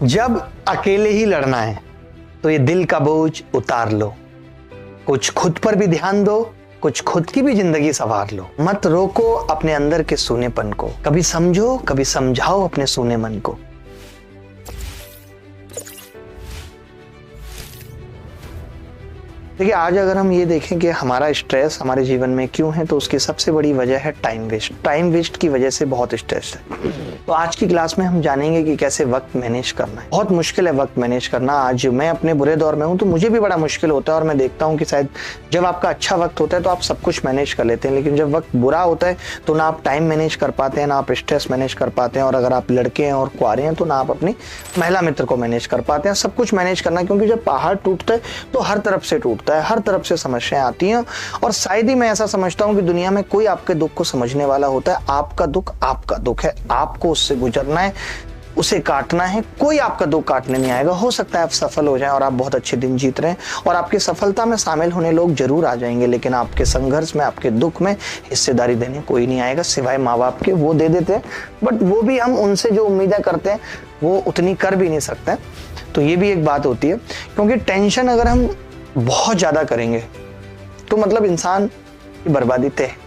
जब अकेले ही लड़ना है तो ये दिल का बोझ उतार लो, कुछ खुद पर भी ध्यान दो, कुछ खुद की भी जिंदगी संवार लो। मत रोको अपने अंदर के सूनेपन को, कभी समझो कभी समझाओ अपने सूने मन को। देखिए, आज अगर हम ये देखें कि हमारा स्ट्रेस हमारे जीवन में क्यों है, तो उसकी सबसे बड़ी वजह है टाइम वेस्ट। टाइम वेस्ट की वजह से बहुत स्ट्रेस है। तो आज की क्लास में हम जानेंगे कि कैसे वक्त मैनेज करना है। बहुत मुश्किल है वक्त मैनेज करना। आज मैं अपने बुरे दौर में हूं तो मुझे भी बड़ा मुश्किल होता है, और मैं देखता हूं कि शायद जब आपका अच्छा वक्त होता है तो आप सब कुछ मैनेज कर लेते हैं, लेकिन जब वक्त बुरा होता है तो ना आप टाइम मैनेज कर पाते हैं, ना आप स्ट्रेस मैनेज कर पाते हैं, और अगर आप लड़के हैं और कुंवारे हैं तो ना आप अपनी महिला मित्र को मैनेज कर पाते हैं। सब कुछ मैनेज करना, क्योंकि जब पहाड़ टूटता है तो हर तरफ से टूटता है, हर तरफ से समस्याएं आती हैं। और शायद ही मैं ऐसा समझता हूं कि दुनिया में कोई आपके दुख को समझने वाला होता है। आपका दुख है, आपको उससे गुजरना है, उसे काटना है। कोई आपका दुख काटने नहीं आएगा। हो सकता है आप सफल हो जाएं और आप बहुत अच्छे दिन जीत रहे हैं और आपकी सफलता में शामिल होने लोग जरूर आ जाएंगे, लेकिन आपके संघर्ष में, आपके दुख में हिस्सेदारी देने कोई नहीं आएगा सिवाय माँ बाप के। वो दे देते हैं, बट वो भी हम उनसे जो उम्मीदें करते हैं वो उतनी कर भी नहीं सकते। तो ये भी एक बात होती है, क्योंकि टेंशन अगर हम बहुत ज्यादा करेंगे तो मतलब इंसान की बर्बादी तय है,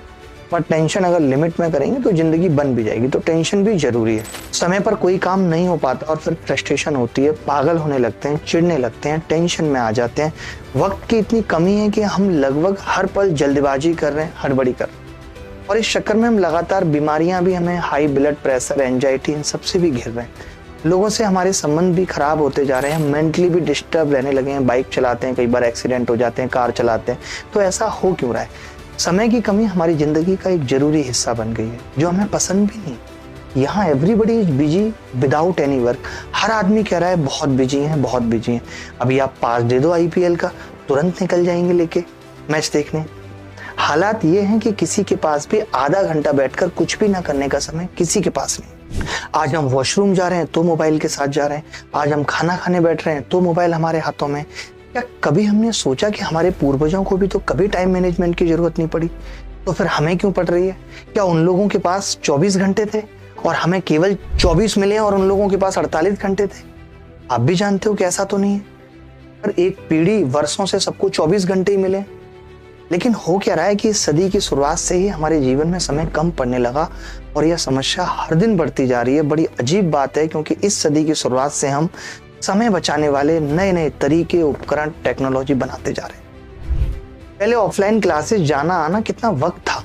पर टेंशन अगर लिमिट में करेंगे तो जिंदगी बन भी जाएगी। तो टेंशन भी जरूरी है। समय पर कोई काम नहीं हो पाता और फिर फ्रस्ट्रेशन होती है, पागल होने लगते हैं, चिढ़ने लगते हैं, टेंशन में आ जाते हैं। वक्त की इतनी कमी है कि हम लगभग हर पल जल्दबाजी कर रहे हैं, हड़बड़ी कर रहे हैं, और इस चक्कर में हम लगातार बीमारियां भी, हमें हाई ब्लड प्रेशर, एंजाइटी, इन सबसे भी घिर रहे हैं। लोगों से हमारे संबंध भी खराब होते जा रहे हैं, मेंटली भी डिस्टर्ब रहने लगे हैं। बाइक चलाते हैं, कई बार एक्सीडेंट हो जाते हैं, कार चलाते हैं। तो ऐसा हो क्यों रहा है? समय की कमी हमारी जिंदगी का एक जरूरी हिस्सा बन गई है, जो हमें पसंद भी नहीं। यहाँ everybody is busy without any work. हर आदमी कह रहा है बहुत बिजी है, बहुत बिजी है। अभी आप पास दे दो IPL का, तुरंत निकल जाएंगे लेके मैच देखने। हालात ये हैं कि किसी के पास भी आधा घंटा बैठकर कुछ भी ना करने का समय किसी के पास नहीं। आज हम वॉशरूम जा रहे हैं तो मोबाइल के साथ जा रहे हैं, आज हम खाना खाने बैठ रहे हैं तो मोबाइल हमारे हाथों में। क्या कभी हमने सोचा कि हमारे पूर्वजों को भी तो कभी टाइम मैनेजमेंट की जरूरत नहीं पड़ी, तो फिर हमें क्यों पड़ रही है? क्या उन लोगों के पास 24 घंटे थे और हमें केवल 24 मिले, और उन लोगों के पास 48 घंटे थे? आप भी जानते हो कि ऐसा तो नहीं है, पर एक पीढ़ी वर्षों से सबको 24 घंटे ही मिले। लेकिन हो क्या रहा है कि इस सदी की शुरुआत से ही हमारे जीवन में समय कम पड़ने लगा, और यह समस्या हर दिन बढ़ती जा रही है। बड़ी अजीब बात है, क्योंकि इस सदी की शुरुआत से हम समय बचाने वाले नए नए तरीके, उपकरण, टेक्नोलॉजी बनाते जा रहे हैं। पहले ऑफलाइन क्लासेस जाना आना कितना वक्त था,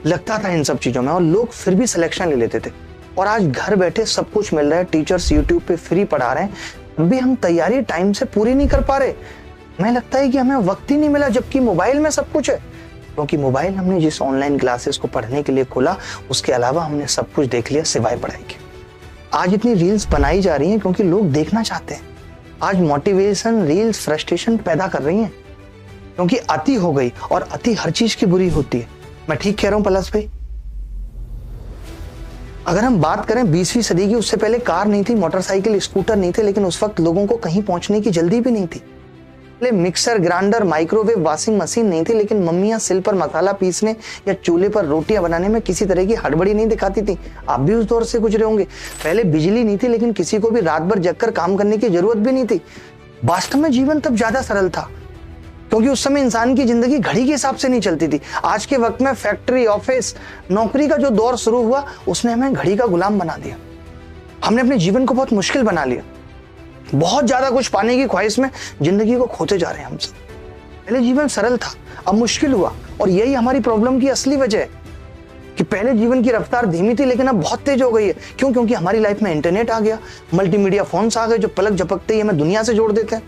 लगता था इन सब चीजों में, और लोग फिर भी सिलेक्शन ले लेते थे। और आज घर बैठे सब कुछ मिल रहा है, टीचर्स यूट्यूब पे फ्री पढ़ा रहे हैं, तब भी हम तैयारी टाइम से पूरी नहीं कर पा रहे। हमें लगता है कि हमें वक्त ही नहीं मिला, जबकि मोबाइल में सब कुछ है। क्योंकि मोबाइल हमने जिस ऑनलाइन क्लासेस को पढ़ने के लिए खोला, उसके अलावा हमने सब कुछ देख लिया सिवाय पढ़ाई के। आज इतनी रील्स बनाई जा रही हैं क्योंकि लोग देखना चाहते हैं। आज मोटिवेशन रील्स फ्रस्ट्रेशन पैदा कर रही हैं, क्योंकि अति हो गई, और अति हर चीज की बुरी होती है। मैं ठीक कह रहा हूं पलस भाई? अगर हम बात करें 20वीं सदी की, उससे पहले कार नहीं थी, मोटरसाइकिल, स्कूटर नहीं थे, लेकिन उस वक्त लोगों को कहीं पहुंचने की जल्दी भी नहीं थी। Mixer, grinder, microwave, washing machine नहीं थी, लेकिन मम्मियां सिल पर मसाला पीसने या चूल्हे पर रोटियां बनाने में किसी तरह की हड़बड़ी नहीं दिखाती थी। आप भी उस दौर से गुजरे होंगे। पहले बिजली नहीं थी, लेकिन किसी को भी रात भर जगकर काम करने की जरूरत भी नहीं थी। वास्तव में जीवन तब ज्यादा सरल था, क्योंकि उस समय इंसान की जिंदगी घड़ी के हिसाब से नहीं चलती थी। आज के वक्त में फैक्ट्री, ऑफिस, नौकरी का जो दौर शुरू हुआ, उसने हमें घड़ी का गुलाम बना दिया। हमने अपने जीवन को बहुत मुश्किल बना लिया। बहुत ज्यादा कुछ पाने की ख्वाहिश में जिंदगी को खोते जा रहे हैं हम सब। पहले जीवन सरल था, अब मुश्किल हुआ, और यही हमारी प्रॉब्लम की असली वजह है कि पहले जीवन की रफ्तार धीमी थी, लेकिन अब बहुत तेज हो गई है। क्यों? क्योंकि हमारी लाइफ में इंटरनेट आ गया, मल्टीमीडिया फोन्स आ गए, जो पलक झपकते ही हमें दुनिया से जोड़ देते हैं।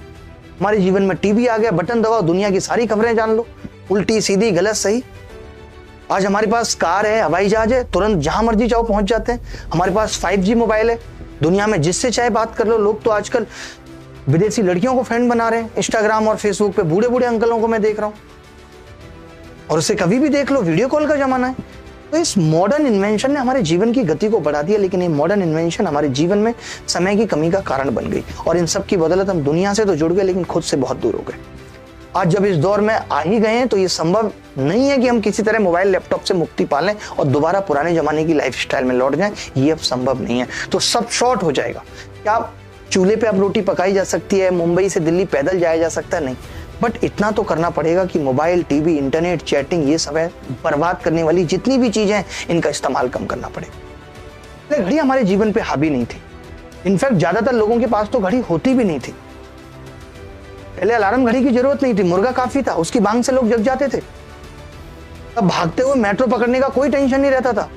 हमारे जीवन में टीवी आ गया, बटन दबाओ, दुनिया की सारी खबरें जान लो, उल्टी सीधी, गलत सही। आज हमारे पास कार है, हवाई जहाज है, तुरंत जहां मर्जी जाओ पहुंच जाते हैं। हमारे पास 5G मोबाइल है, दुनिया में जिससे चाहे बात कर लो। लोग तो आजकल विदेशी लड़कियों को फ्रेंड बना रहे हैं इंस्टाग्राम और फेसबुक पे। बूढ़े बूढ़े अंकलों को मैं देख रहा हूं, और उसे कभी भी देख लो, वीडियो कॉल का जमाना है। तो इस मॉडर्न इन्वेंशन ने हमारे जीवन की गति को बढ़ा दिया, लेकिन ये मॉडर्न इन्वेंशन हमारे जीवन में समय की कमी का कारण बन गई, और इन सब की बदौलत हम दुनिया से तो जुड़ गए, लेकिन खुद से बहुत दूर हो गए। आज जब इस दौर में आ ही गए हैं, तो ये संभव नहीं है कि हम किसी तरह मोबाइल, लैपटॉप से मुक्ति पा लें और दोबारा पुराने जमाने की लाइफस्टाइल में लौट जाएं। ये अब संभव नहीं है। तो सब शॉर्ट हो जाएगा। क्या चूल्हे पे अब रोटी पकाई जा सकती है, मुंबई से दिल्ली पैदल जाया जा सकता है, नहीं, बट इतना तो करना पड़ेगा कि मोबाइल, टीवी, इंटरनेट, चैटिंग, ये सब है बर्बाद करने वाली जितनी भी चीजें हैं इनका इस्तेमाल कम करना पड़ेगा। घड़ी हमारे जीवन पे हावी नहीं थी। इनफैक्ट ज्यादातर लोगों के पास तो घड़ी होती भी नहीं थी। पहले अलार्म घड़ी की जरूरत नहीं थी, मुर्गा काफी था, उसकी बांग से लोग जग जाते थे। तब भागते हुए मेट्रो पकड़ने का कोई टेंशन नहीं रहता था।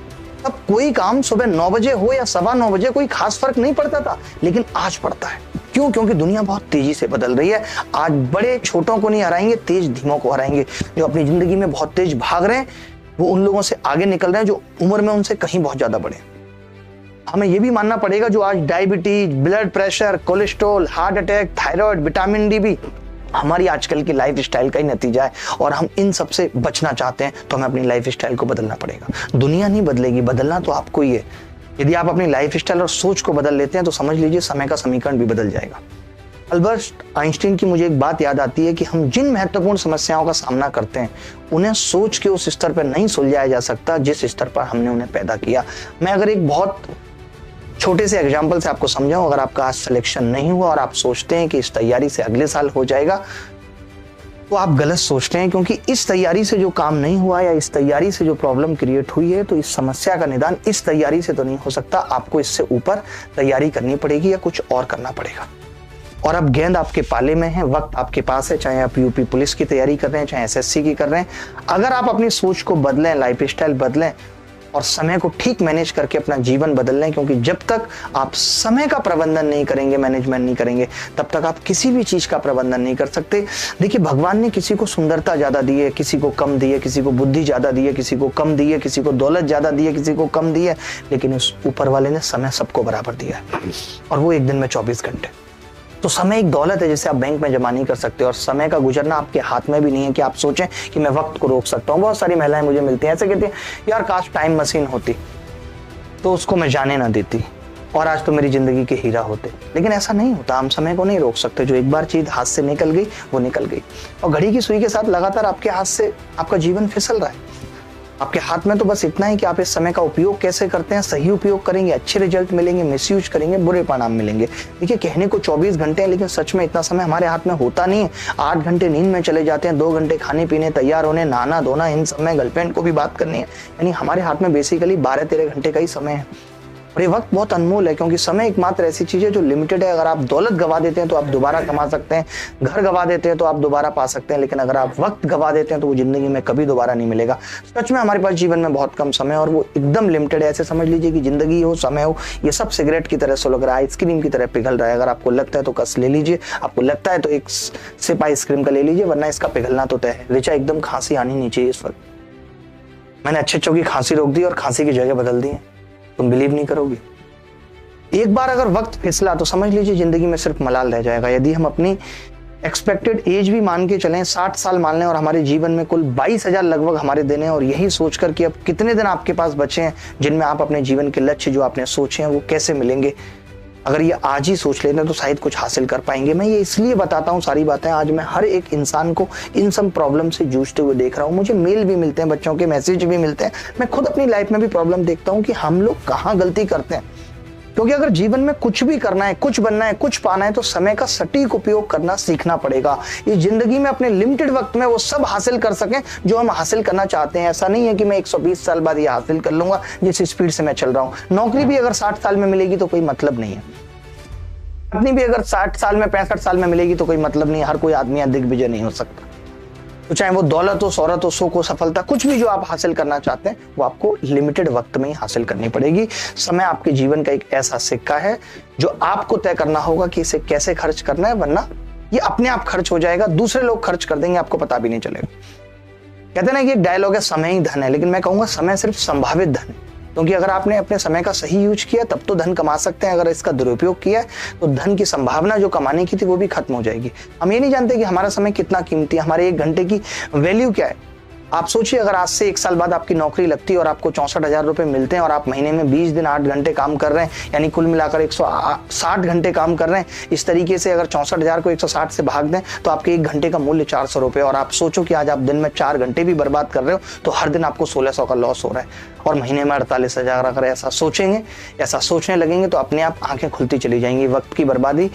तब कोई काम सुबह 9 बजे हो या 9:15 बजे कोई खास फर्क नहीं पड़ता था, लेकिन आज पड़ता है। क्यों? क्योंकि दुनिया बहुत तेजी से बदल रही है। आज बड़े छोटों को नहीं हराएंगे, तेज धीमों को हराएंगे। जो अपनी जिंदगी में बहुत तेज भाग रहे हैं वो उन लोगों से आगे निकल रहे हैं जो उम्र में उनसे कहीं बहुत ज्यादा बड़े। हमें यह भी मानना पड़ेगा जो आज diabetes, blood pressure, cholesterol, heart attack, thyroid, vitamin D भी हमारी आजकल की लाइफ स्टाइल का ही नतीजा है। और हम इन सब से बचना चाहते हैं तो हमें अपनी लाइफ स्टाइल को बदलना पड़ेगा। दुनिया नहीं बदलेगी, बदलना तो आपको ही है। यदि आप अपनी लाइफ स्टाइल और सोच को बदल लेते हैं तो समझ लीजिए समय का समीकरण भी बदल जाएगा। अल्बर्ट आइंस्टीन की मुझे एक बात याद आती है कि हम जिन महत्वपूर्ण समस्याओं का सामना करते हैं उन्हें सोच के उस स्तर पर नहीं सुलझाया जा सकता जिस स्तर पर हमने उन्हें पैदा किया। मैं अगर एक बहुत छोटे से एग्जाम्पल से आपको समझाऊं, अगर आपका आज सिलेक्शन नहीं हुआ और आप सोचते हैं कि इस तैयारी से अगले साल हो जाएगा, तो आप गलत सोचते हैं, क्योंकि इस तैयारी से जो काम नहीं हुआ या इस तैयारी से जो प्रॉब्लम क्रिएट हुई है तो इस समस्या का निदान इस तैयारी से तो नहीं हो सकता। आपको इससे ऊपर तैयारी करनी पड़ेगी या कुछ और करना पड़ेगा। और अब गेंद आपके पाले में है, वक्त आपके पास है, चाहे आप यूपी पुलिस की तैयारी कर रहे हैं, चाहे एसएससी की कर रहे हैं। अगर आप अपनी सोच को बदलें, लाइफ स्टाइल बदलें और समय को ठीक मैनेज करके अपना जीवन बदल लें, क्योंकि जब तक आप समय का प्रबंधन नहीं करेंगे, मैनेजमेंट नहीं करेंगे, तब तक आप किसी भी चीज का प्रबंधन नहीं कर सकते। देखिए, भगवान ने किसी को सुंदरता ज्यादा दी है, किसी को कम दी है, किसी को बुद्धि ज्यादा दी है, किसी को कम दी है, किसी को दौलत ज्यादा दी है, किसी को कम दी है, लेकिन उस ऊपर वाले ने समय सबको बराबर दिया है, और वो एक दिन में 24 घंटे। तो समय एक दौलत है जिसे आप बैंक में जमा नहीं कर सकते, और समय का गुजरना आपके हाथ में भी नहीं है कि आप सोचें कि मैं वक्त को रोक सकता हूँ। बहुत सारी महिलाएं मुझे मिलती हैं, ऐसे कहती हैं, यार काश टाइम मशीन होती तो उसको मैं जाने ना देती और आज तो मेरी जिंदगी के हीरा होते। लेकिन ऐसा नहीं होता, हम समय को नहीं रोक सकते। जो एक बार चीज हाथ से निकल गई वो निकल गई, और घड़ी की सुई के साथ लगातार आपके हाथ से आपका जीवन फिसल रहा है। आपके हाथ में तो बस इतना ही कि आप इस समय का उपयोग कैसे करते हैं। सही उपयोग करेंगे, अच्छे रिजल्ट मिलेंगे, मिसयूज करेंगे, बुरे परिणाम मिलेंगे। देखिए, कहने को 24 घंटे हैं, लेकिन सच में इतना समय हमारे हाथ में होता नहीं है। 8 घंटे नींद में चले जाते हैं, 2 घंटे खाने पीने, तैयार होने, नहाना धोना, इन सब में गर्लफ्रेंड को भी बात करनी है। यानी हमारे हाथ में बेसिकली 12-13 घंटे का ही समय है। और ये वक्त बहुत अनमोल है, क्योंकि समय एकमात्र ऐसी चीज है जो लिमिटेड है। अगर आप दौलत गवा देते हैं तो आप दोबारा कमा सकते हैं, घर गवा देते हैं तो आप दोबारा पा सकते हैं, लेकिन अगर आप वक्त गवा देते हैं तो वो जिंदगी में कभी दोबारा नहीं मिलेगा। सच में हमारे पास जीवन में बहुत कम समय है और वो एकदम लिमिटेड है। ऐसे समझ लीजिए कि जिंदगी हो, समय हो, ये सब सिगरेट की तरह सुलग रहा है, आइसक्रीम की तरह पिघल रहा है। अगर आपको लगता है तो कस ले लीजिए, आपको लगता है तो एक सिप आइसक्रीम का ले लीजिए, वरना इसका पिघलना तो तय है। ऋचा, एकदम खांसी आनी नहीं चाहिए इस वक्त। मैंने अच्छे की खांसी रोक दी और खांसी की जगह बदल दी है, तुम बिलीव नहीं करोगी। एक बार अगर वक्त फिसला तो समझ लीजिए जिंदगी में सिर्फ मलाल रह जाएगा। यदि हम अपनी एक्सपेक्टेड एज भी मान के चलें, 60 साल मान लें, और हमारे जीवन में कुल 22,000 लगभग हमारे दिन हैं, और यही सोचकर कि अब कितने दिन आपके पास बचे हैं जिनमें आप अपने जीवन के लक्ष्य जो आपने सोचे हैं वो कैसे मिलेंगे, अगर ये आज ही सोच लेते हैं तो शायद कुछ हासिल कर पाएंगे। मैं ये इसलिए बताता हूँ सारी बातें, आज मैं हर एक इंसान को इन सब प्रॉब्लम से जूझते हुए देख रहा हूँ। मुझे मेल भी मिलते हैं, बच्चों के मैसेज भी मिलते हैं। मैं खुद अपनी लाइफ में भी प्रॉब्लम देखता हूँ कि हम लोग कहाँ गलती करते हैं। क्योंकि अगर जीवन में कुछ भी करना है, कुछ बनना है, कुछ पाना है, तो समय का सटीक उपयोग करना सीखना पड़ेगा। इस जिंदगी में अपने लिमिटेड वक्त में वो सब हासिल कर सकें जो हम हासिल करना चाहते हैं। ऐसा नहीं है कि मैं 120 साल बाद ये हासिल कर लूंगा जिस स्पीड से मैं चल रहा हूं। नौकरी भी अगर 60 साल में मिलेगी तो कोई मतलब नहीं है, पत्नी भी अगर 60 साल में 65 साल में मिलेगी तो कोई मतलब नहीं है। हर कोई आदमी दिग्विजय नहीं हो सकता। तो चाहे वो दौलत हो, शोहरत हो, सुख हो, सफलता, कुछ भी जो आप हासिल करना चाहते हैं वो आपको लिमिटेड वक्त में ही हासिल करनी पड़ेगी। समय आपके जीवन का एक ऐसा सिक्का है जो आपको तय करना होगा कि इसे कैसे खर्च करना है, वरना ये अपने आप खर्च हो जाएगा, दूसरे लोग खर्च कर देंगे, आपको पता भी नहीं चलेगा। कहते हैं ना कि एक डायलॉग है, समय ही धन है, लेकिन मैं कहूंगा समय सिर्फ संभावित धन है। क्योंकि अगर आपने अपने समय का सही यूज किया तब तो धन कमा सकते हैं, अगर इसका दुरुपयोग किया तो धन की संभावना जो कमाने की थी वो भी खत्म हो जाएगी। हम ये नहीं जानते कि हमारा समय कितना कीमती है, हमारे 1 घंटे की वैल्यू क्या है। आप सोचिए अगर आज से 1 साल बाद आपकी नौकरी लगती है और आपको 64,000 रुपए मिलते हैं और आप महीने में 20 दिन 8 घंटे काम कर रहे हैं, यानी कुल मिलाकर 160 घंटे काम कर रहे हैं। इस तरीके से अगर 64,000 को 160 से भाग दें तो आपके 1 घंटे का मूल्य 400 रुपए, और आप सोचो कि आज आप दिन में 4 घंटे भी बर्बाद कर रहे हो तो हर दिन आपको 1600 का लॉस हो रहा है, और महीने में 48,000। अगर ऐसा सोचेंगे, ऐसा सोचने लगेंगे तो अपने आप आंखें खुलती चली जाएंगी। वक्त की बर्बादी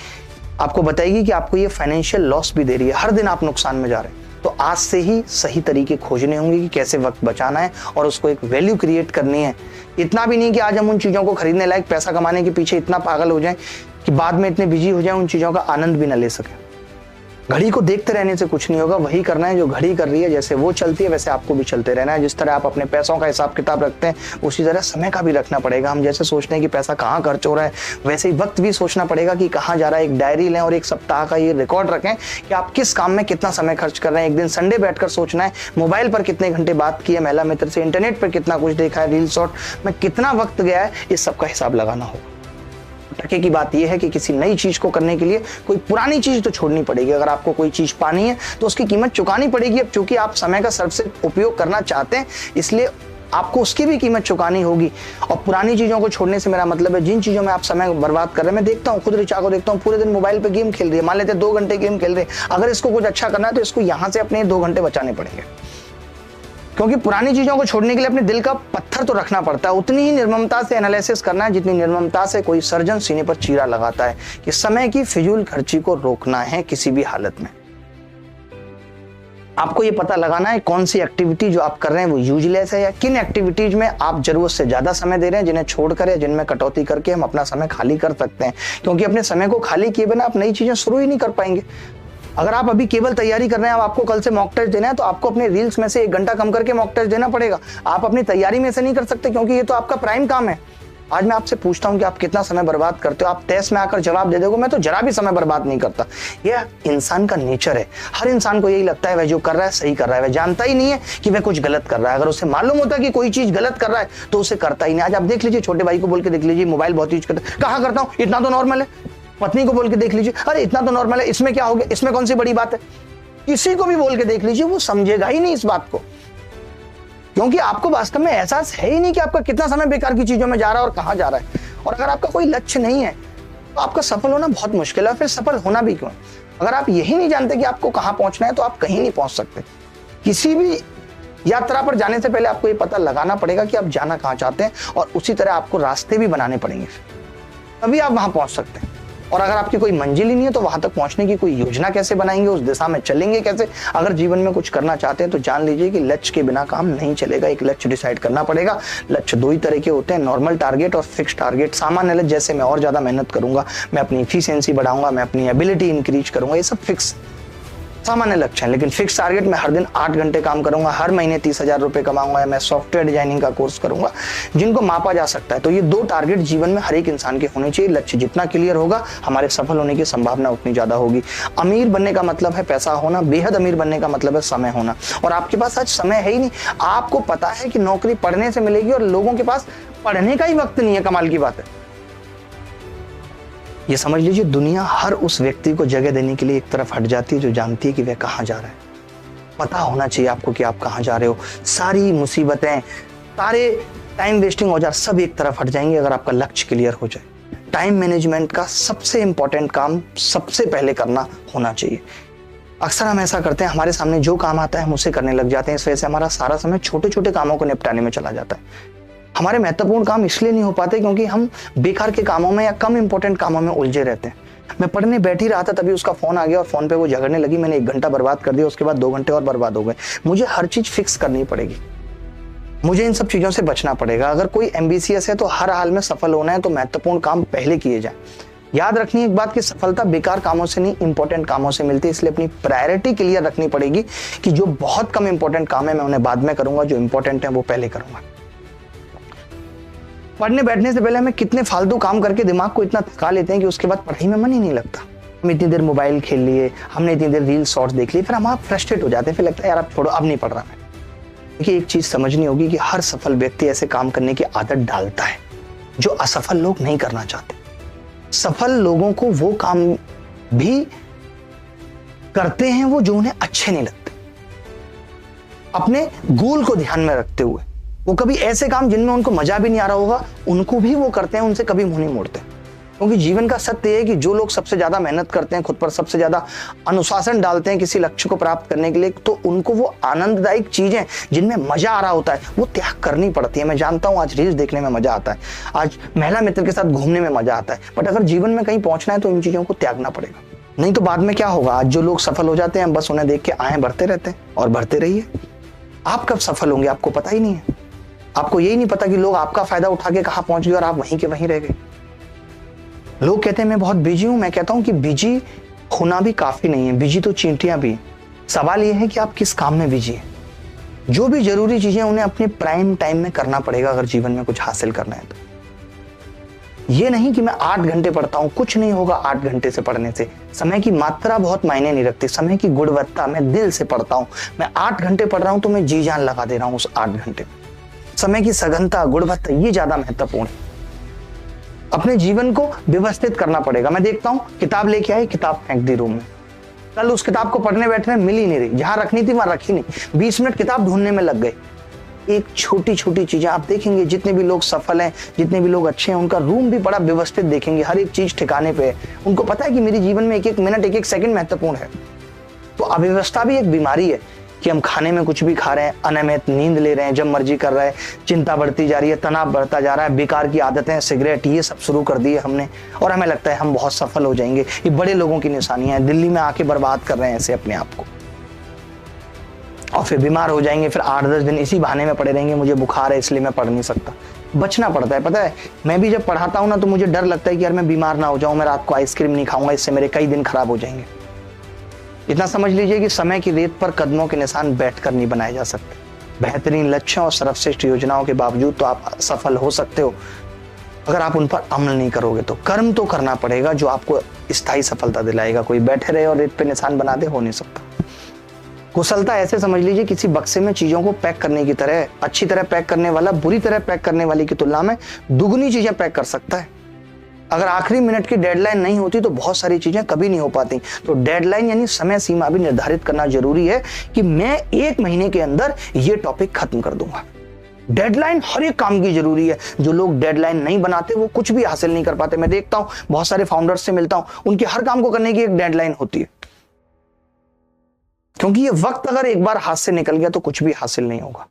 आपको बताएगी कि आपको ये फाइनेंशियल लॉस भी दे रही है, हर दिन आप नुकसान में जा रहे हैं। तो आज से ही सही तरीके खोजने होंगे कि कैसे वक्त बचाना है और उसको एक वैल्यू क्रिएट करनी है। इतना भी नहीं कि आज हम उन चीज़ों को खरीदने लायक पैसा कमाने के पीछे इतना पागल हो जाएं कि बाद में इतने बिजी हो जाएं उन चीज़ों का आनंद भी न ले सकें। घड़ी को देखते रहने से कुछ नहीं होगा, वही करना है जो घड़ी कर रही है। जैसे वो चलती है वैसे आपको भी चलते रहना है। जिस तरह आप अपने पैसों का हिसाब किताब रखते हैं उसी तरह समय का भी रखना पड़ेगा। हम जैसे सोचते हैं कि पैसा कहाँ खर्च हो रहा है, वैसे ही वक्त भी सोचना पड़ेगा कि कहाँ जा रहा है। एक डायरी लें और 1 सप्ताह का ये रिकॉर्ड रखें कि आप किस काम में कितना समय खर्च कर रहे हैं। एक दिन संडे बैठकर सोचना है मोबाइल पर कितने घंटे बात की है महिला मित्र से, इंटरनेट पर कितना कुछ देखा है, रील शॉर्ट में कितना वक्त गया है, इस सब का हिसाब लगाना होगा। टके की बात यह है कि किसी नई चीज को करने के लिए कोई पुरानी चीज तो छोड़नी पड़ेगी। अगर आपको कोई चीज पानी है तो उसकी कीमत चुकानी पड़ेगी। अब चूंकि आप समय का सर्वश्रेष्ठ उपयोग करना चाहते हैं इसलिए आपको उसकी भी कीमत चुकानी होगी। और पुरानी चीजों को छोड़ने से मेरा मतलब है जिन चीजों में आप समय बर्बाद कर रहे हैं। मैं देखता हूँ, खुद ऋचा को देखता हूँ, पूरे दिन मोबाइल पे गेम खेल रही है, मान लेते 2 घंटे गेम खेल रहे हैं। अगर इसको कुछ अच्छा करना है तो इसको यहाँ से अपने 2 घंटे बचाने पड़ेंगे, क्योंकि पुरानी चीजों को छोड़ने के लिए अपने दिल का पत्थर तो रखना पड़ता है। उतनी ही निर्ममता से एनालिसिस करना है जितनी निर्ममता से कोई सर्जन सीने पर चीरा लगाता है कि समय की फिजूल खर्ची को रोकना है किसी भी हालत में। आपको ये पता लगाना है कौन सी एक्टिविटी जो आप कर रहे हैं वो यूजलेस है, या किन एक्टिविटीज में आप जरूरत से ज्यादा समय दे रहे हैं जिन्हें छोड़कर या जिनमें कटौती करके हम अपना समय खाली कर सकते हैं। क्योंकि अपने समय को खाली किए बिना आप नई चीजें शुरू ही नहीं कर पाएंगे। अगर आप अभी केवल तैयारी कर रहे हैं, आपको कल से मॉक टेस्ट देना है तो आपको अपने रील्स में से 1 घंटा कम करके मॉक टेस्ट देना पड़ेगा। आप अपनी तैयारी में से नहीं कर सकते क्योंकि ये तो आपका प्राइम काम है। आज मैं आपसे पूछता हूं कि आप कितना समय बर्बाद करते हो। आप टेस्ट में आकर जवाब दे दोगे मैं तो जरा भी समय बर्बाद नहीं करता। यह इंसान का नेचर है। हर इंसान को यही लगता है वह जो कर रहा है सही कर रहा है, वह जानता ही नहीं है कि वह कुछ गलत कर रहा है। अगर उसे मालूम होता है कि कोई चीज गलत कर रहा है तो उसे करता ही नहीं। आज आप देख लीजिए, छोटे भाई को बोल के देख लीजिए मोबाइल बहुत यूज करता है, कहाँ करता हूँ, इतना तो नॉर्मल है। पत्नी को बोल के देख लीजिए, अरे इतना तो नॉर्मल है, इसमें क्या हो गया, इसमें कौन सी बड़ी बात है। किसी को भी बोल के देख लीजिए, वो समझेगा ही नहीं इस बात को, क्योंकि आपको वास्तव में एहसास है ही नहीं कि आपका कितना समय बेकार की चीजों में जा रहा है और कहां जा रहा है। और अगर आपका कोई लक्ष्य नहीं है तो आपका सफल होना बहुत मुश्किल है। फिर सफल होना भी क्यों? अगर आप यही नहीं जानते कि आपको कहां पहुंचना है तो आप कहीं नहीं पहुंच सकते। किसी भी यात्रा पर जाने से पहले आपको ये पता लगाना पड़ेगा कि आप जाना कहां चाहते हैं, और उसी तरह आपको रास्ते भी बनाने पड़ेंगे, तभी आप वहां पहुंच सकते हैं। और अगर आपकी कोई मंजिल ही नहीं है तो वहां तक पहुंचने की कोई योजना कैसे बनाएंगे, उस दिशा में चलेंगे कैसे? अगर जीवन में कुछ करना चाहते हैं तो जान लीजिए कि लक्ष्य के बिना काम नहीं चलेगा। एक लक्ष्य डिसाइड करना पड़ेगा। लक्ष्य 2 ही तरह के होते हैं, नॉर्मल टारगेट और फिक्स टारगेट। सामान्य लक्ष्य जैसे मैं और ज्यादा मेहनत करूंगा, मैं अपनी एफिशिएंसी बढ़ाऊंगा, मैं अपनी एबिलिटी इंक्रीज करूंगा, ये सब फिक्स सामान्य लक्ष्य है। लेकिन फिक्स टारगेट में हर दिन 8 घंटे काम करूंगा, हर महीने 30,000 रुपए कमाऊंगा, या मैं सॉफ्टवेयर डिजाइनिंग का कोर्स करूंगा, जिनको मापा जा सकता है। तो ये 2 टारगेट जीवन में हर एक इंसान के होने चाहिए। लक्ष्य जितना क्लियर होगा हमारे सफल होने की संभावना उतनी ज्यादा होगी। अमीर बनने का मतलब है पैसा होना, बेहद अमीर बनने का मतलब है समय होना, और आपके पास आज समय है ही नहीं। आपको पता है कि नौकरी पढ़ने से मिलेगी और लोगों के पास पढ़ने का ही वक्त नहीं है। कमाल की बात है। ये समझ लीजिए, दुनिया हर उस व्यक्ति को जगह देने के लिए एक तरफ हट जाती है जो जानती है कि वह कहां जा रहा है। पता होना चाहिए आपको कि आप कहां जा रहे हो। सारी मुसीबतें, सारे टाइम वेस्टिंग औजार सब एक तरफ हट जाएंगे अगर आपका लक्ष्य क्लियर हो जाए। टाइम मैनेजमेंट का सबसे इंपॉर्टेंट काम सबसे पहले करना होना चाहिए। अक्सर हम ऐसा करते हैं, हमारे सामने जो काम आता है हम उसे करने लग जाते हैं। इस वजह से हमारा सारा समय छोटे छोटे कामों को निपटाने में चला जाता है। हमारे महत्वपूर्ण काम इसलिए नहीं हो पाते क्योंकि हम बेकार के कामों में या कम इंपॉर्टेंट कामों में उलझे रहते हैं। मैं पढ़ने बैठ ही रहा था, तभी उसका फोन आ गया और फोन पे वो झगड़ने लगी। मैंने 1 घंटा बर्बाद कर दिया, उसके बाद 2 घंटे और बर्बाद हो गए। मुझे हर चीज फिक्स करनी पड़ेगी, मुझे इन सब चीजों से बचना पड़ेगा। अगर कोई एम्बिशियस है तो हर हाल में सफल होना है तो महत्वपूर्ण काम पहले किए जाए। याद रखनी एक बात कि सफलता बेकार कामों से नहीं, इंपॉर्टेंट कामों से मिलती है। इसलिए अपनी प्रायोरिटी क्लियर रखनी पड़ेगी कि जो बहुत कम इंपॉर्टेंट काम है मैं उन्हें बाद में करूंगा, जो इंपॉर्टेंट है वो पहले करूंगा। पढ़ने बैठने से पहले हमें कितने फालतू काम करके दिमाग को इतना थका लेते हैं कि उसके बाद पढ़ाई में मन ही नहीं लगता। हम इतनी देर मोबाइल खेल लिए, हमने इतनी देर रील शॉर्ट्स देख लिए, फिर हम आप फ्रस्ट्रेट हो जाते हैं, फिर लगता है यार अब छोड़ो, अब नहीं पढ़ रहा मैं। देखिए, एक चीज समझनी होगी कि हर सफल व्यक्ति ऐसे काम करने की आदत डालता है जो असफल लोग नहीं करना चाहते। सफल लोगों को वो काम भी करते हैं वो जो उन्हें अच्छे नहीं लगते। अपने गोल को ध्यान में रखते हुए वो कभी ऐसे काम जिनमें उनको मजा भी नहीं आ रहा होगा उनको भी वो करते हैं, उनसे कभी मुंह नहीं मोड़ते। क्योंकि जीवन का सत्य है कि जो लोग सबसे ज्यादा मेहनत करते हैं, खुद पर सबसे ज्यादा अनुशासन डालते हैं किसी लक्ष्य को प्राप्त करने के लिए, तो उनको वो आनंददायक चीजें जिनमें मजा आ रहा होता है वो त्याग करनी पड़ती है। मैं जानता हूं आज रील्स देखने में मजा आता है, आज महिला मित्र के साथ घूमने में मजा आता है, बट अगर जीवन में कहीं पहुंचना है तो इन चीजों को त्यागना पड़ेगा। नहीं तो बाद में क्या होगा, आज जो लोग सफल हो जाते हैं बस उन्हें देख के आए बढ़ते रहते हैं और बढ़ते रहिए। आप कब सफल होंगे आपको पता ही नहीं है। आपको यही नहीं पता कि लोग आपका फायदा उठा के कहां पहुंच गए और आप वहीं के वहीं रह गए। लोग कहते हैं मैं बहुत बिजी हूं, मैं कहता हूं कि बिजी होना भी काफी नहीं है, बिजी तो चींटियां भी। सवाल यह है कि आप किस काम में बिजी हैं। जो भी जरूरी चीजें उन्हें अपने प्राइम टाइम में करना पड़ेगा अगर जीवन में कुछ हासिल करना है तो। ये नहीं कि मैं 8 घंटे पढ़ता हूं, कुछ नहीं होगा 8 घंटे से पढ़ने से। समय की मात्रा बहुत मायने नहीं रखती, समय की गुणवत्ता। मैं दिल से पढ़ता हूं, मैं 8 घंटे पढ़ रहा हूं तो मैं जी जान लगा दे रहा हूं उस 8 घंटे में। समय की सघनता, गुणवत्ता ये ज्यादा महत्वपूर्ण है। अपने जीवन को व्यवस्थित करना पड़ेगा। मैं देखता हूं किताब लेके आई, किताब फेंक दी रूम में, कल उस किताब को पढ़ने बैठे मिल ही नहीं रही, जहां रखनी थी वहां रखी नहीं, 20 मिनट किताब ढूंढने में लग गए। एक छोटी छोटी चीजें आप देखेंगे, जितने भी लोग सफल हैं, जितने भी लोग अच्छे हैं, उनका रूम भी बड़ा व्यवस्थित देखेंगे, हर एक चीज ठिकाने पे है। उनको पता है कि मेरे जीवन में एक एक मिनट, एक एक सेकंड महत्वपूर्ण है। तो अव्यवस्था भी एक बीमारी है कि हम खाने में कुछ भी खा रहे हैं, अनियमित नींद ले रहे हैं, जब मर्जी कर रहे हैं, चिंता बढ़ती जा रही है, तनाव बढ़ता जा रहा है, बेकार की आदतें, सिगरेट, ये सब शुरू कर दी है हमने, और हमें लगता है हम बहुत सफल हो जाएंगे। ये बड़े लोगों की निशानियां हैं, दिल्ली में आके बर्बाद कर रहे हैं ऐसे अपने आप को, और फिर बीमार हो जाएंगे, फिर 8-10 दिन इसी बहाने में पड़े रहेंगे, मुझे बुखार है इसलिए मैं पढ़ नहीं सकता। बचना पड़ता है, पता है। मैं भी जब पढ़ाता हूँ ना तो मुझे डर लगता है कि यार मैं बीमार ना हो जाऊं, मैं रात को आइसक्रीम नहीं खाऊंगा, इससे मेरे कई दिन खराब हो जाएंगे। इतना समझ लीजिए कि समय की रेत पर कदमों के निशान बैठकर नहीं बनाए जा सकते। बेहतरीन लक्ष्यों और सर्वश्रेष्ठ योजनाओं के बावजूद तो आप सफल हो सकते हो, अगर आप उन पर अमल नहीं करोगे तो। कर्म तो करना पड़ेगा जो आपको स्थायी सफलता दिलाएगा। कोई बैठे रहे और रेत पे निशान बना दे, हो नहीं सकता। कुशलता ऐसे समझ लीजिए किसी बक्से में चीजों को पैक करने की तरह। अच्छी तरह पैक करने वाला बुरी तरह पैक करने वाली की तुलना में दुगनी चीजें पैक कर सकता है। अगर आखिरी मिनट की डेडलाइन नहीं होती तो बहुत सारी चीजें कभी नहीं हो पाती। तो डेडलाइन यानी समय सीमा भी निर्धारित करना जरूरी है कि मैं 1 महीने के अंदर ये टॉपिक खत्म कर दूंगा। डेडलाइन हर एक काम की जरूरी है। जो लोग डेडलाइन नहीं बनाते वो कुछ भी हासिल नहीं कर पाते। मैं देखता हूं बहुत सारे फाउंडर्स से मिलता हूं, उनके हर काम को करने की एक डेडलाइन होती है, क्योंकि ये वक्त अगर एक बार हाथ से निकल गया तो कुछ भी हासिल नहीं होगा।